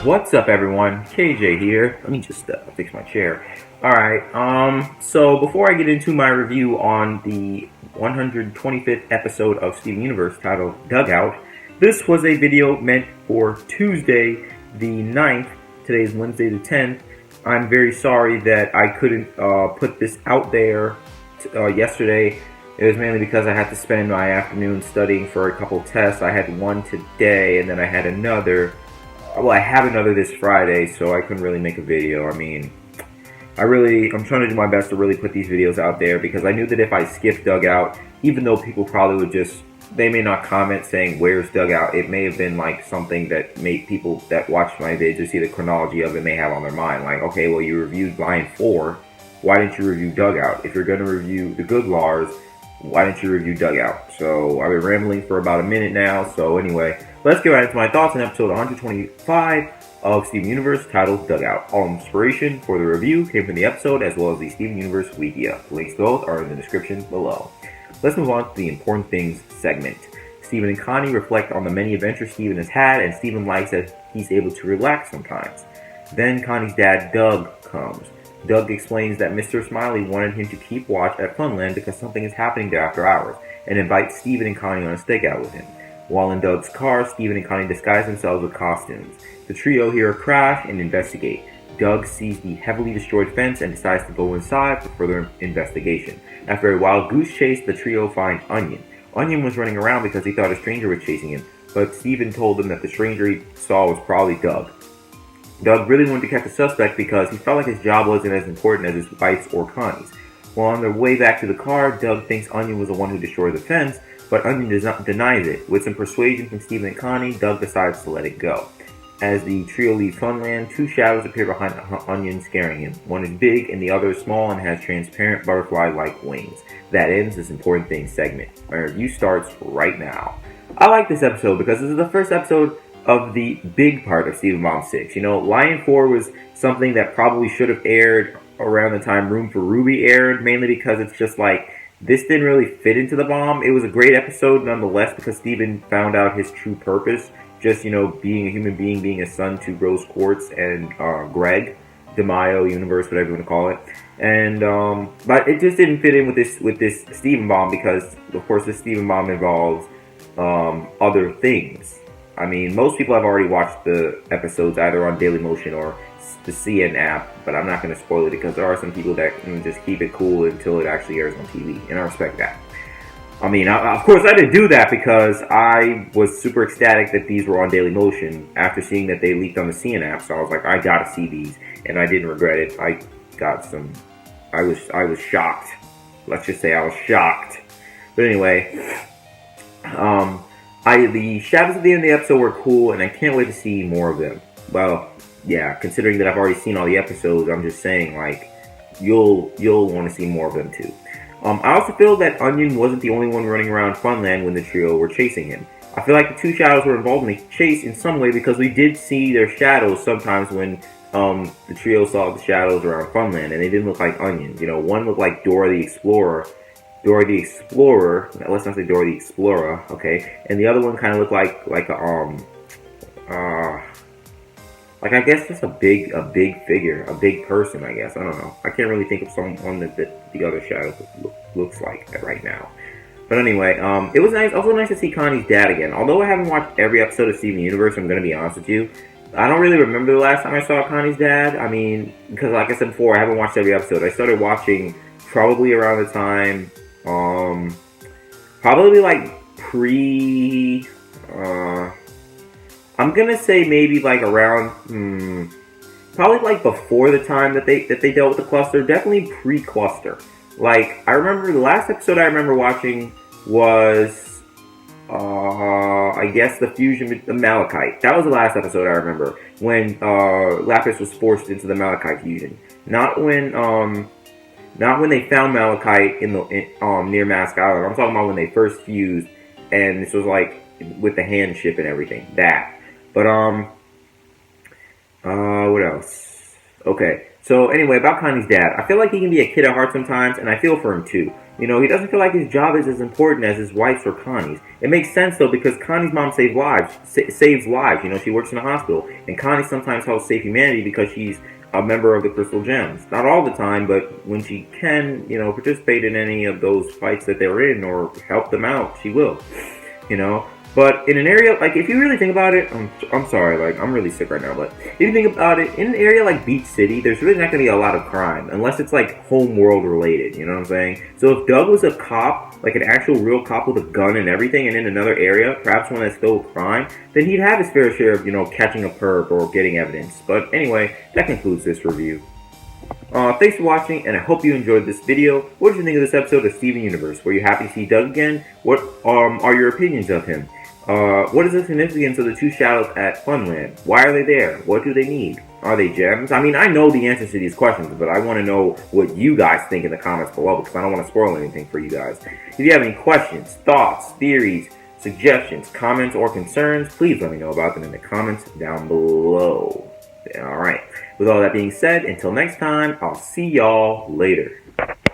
What's up, everyone? KJ here. Let me just fix my chair. Alright, so before I get into my review on the 125th episode of Steven Universe titled Dugout, this was a video meant for Tuesday the 9th. Today is Wednesday the 10th. I'm very sorry that I couldn't put this out there yesterday. It was mainly because I had to spend my afternoon studying for a couple tests. I had one today, and then I had another. Well, I have another this Friday, so I couldn't really make a video. I mean, I'm trying to do my best to really put these videos out there because I knew that if I skipped Dugout, even though people probably would they may not comment saying, where's Dugout? It may have been like something that made people that watch my videos or see the chronology of it may have on their mind. Like, okay, well, you reviewed Line 4. Why didn't you review Dugout? If you're going to review the good Lars, why didn't you review Dugout? So I've been rambling for about a minute now. So anyway, let's get right into my thoughts on episode 125 of Steven Universe titled Dugout. All inspiration for the review came from the episode as well as the Steven Universe Wikia. Links to both are in the description below. Let's move on to the important things segment. Steven and Connie reflect on the many adventures Steven has had, and Steven likes that he's able to relax sometimes. Then Connie's dad, Doug, comes. Doug explains that Mr. Smiley wanted him to keep watch at Funland because something is happening there after hours, and invites Steven and Connie on a stakeout with him. While in Doug's car, Steven and Connie disguise themselves with costumes. The trio hear a crash and investigate. Doug sees the heavily destroyed fence and decides to go inside for further investigation. After a wild goose chase, the trio find Onion. Onion was running around because he thought a stranger was chasing him, but Steven told them that the stranger he saw was probably Doug. Doug really wanted to catch the suspect because he felt like his job wasn't as important as his wife's or Connie's. While on their way back to the car, Doug thinks Onion was the one who destroyed the fence, but Onion denies it. With some persuasion from Steven and Connie, Doug decides to let it go. As the trio leave Funland, two shadows appear behind Onion, scaring him. One is big and the other is small and has transparent butterfly-like wings. That ends this important things segment. My review starts right now. I like this episode because this is the first episode of the big part of Steven Bomb 6. You know, Lion 4 was something that probably should have aired around the time Room for Ruby aired, mainly because it's just like, this didn't really fit into the bomb. It was a great episode nonetheless because Steven found out his true purpose. Just, you know, being a human being, being a son to Rose Quartz and Greg, DeMaio universe, whatever you want to call it. And, but it just didn't fit in with this Steven Bomb because, of course, this Steven Bomb involves other things. I mean, most people have already watched the episodes either on Dailymotion or the CN app, but I'm not going to spoil it because there are some people that just keep it cool until it actually airs on TV, and I respect that. I mean, of course, I didn't do that because I was super ecstatic that these were on Dailymotion after seeing that they leaked on the CN app, so I was like, I gotta see these, and I didn't regret it. I was shocked. Let's just say I was shocked. But anyway, the shadows at the end of the episode were cool, and I can't wait to see more of them. Well, yeah, considering that I've already seen all the episodes, I'm just saying, like, you'll want to see more of them too. I also feel that Onion wasn't the only one running around Funland when the trio were chasing him. I feel like the two shadows were involved in the chase in some way because we did see their shadows sometimes when the trio saw the shadows around Funland, and they didn't look like Onion. You know, one looked like Dora the Explorer. Let's not say Dora the Explorer, okay? And the other one kind of looked like I guess just a big figure, a big person, I guess. I don't know. I can't really think of someone that the other shadow looks like right now. But anyway, it was also nice to see Connie's dad again. Although I haven't watched every episode of Steven Universe, I'm going to be honest with you. I don't really remember the last time I saw Connie's dad. I mean, because like I said before, I haven't watched every episode. I started watching probably around the time, probably like I'm gonna say maybe like around, probably like before the time that they dealt with the cluster. Definitely pre-cluster. Like, I remember the last episode I remember watching was, I guess the fusion with the Malachite. That was the last episode I remember when Lapis was forced into the Malachite fusion. Not when they found Malachite near Mask Island. I'm talking about when they first fused, and this was like with the hand ship and everything. That. But, what else? Okay, so anyway, about Connie's dad. I feel like he can be a kid at heart sometimes, and I feel for him too. You know, he doesn't feel like his job is as important as his wife's or Connie's. It makes sense though because Connie's mom saves lives. You know, she works in a hospital, and Connie sometimes helps save humanity because she's a member of the Crystal Gems. Not all the time, but when she can, you know, participate in any of those fights that they're in or help them out, she will. You know, but in an area, like, if you really think about it, I'm sorry, like, I'm really sick right now, but if you think about it, in an area like Beach City, there's really not going to be a lot of crime, unless it's, like, home world related, you know what I'm saying? So if Doug was a cop, like an actual real cop with a gun and everything, and in another area, perhaps one that's filled with crime, then he'd have his fair share of, you know, catching a perp or getting evidence. But anyway, that concludes this review. Thanks for watching, and I hope you enjoyed this video. What did you think of this episode of Steven Universe? Were you happy to see Doug again? What are your opinions of him? What is the significance of the two shadows at Funland? Why are they there? What do they need? Are they gems? I mean, I know the answers to these questions, but I want to know what you guys think in the comments below because I don't want to spoil anything for you guys. If you have any questions, thoughts, theories, suggestions, comments, or concerns, please let me know about them in the comments down below. Alright, with all that being said, until next time, I'll see y'all later.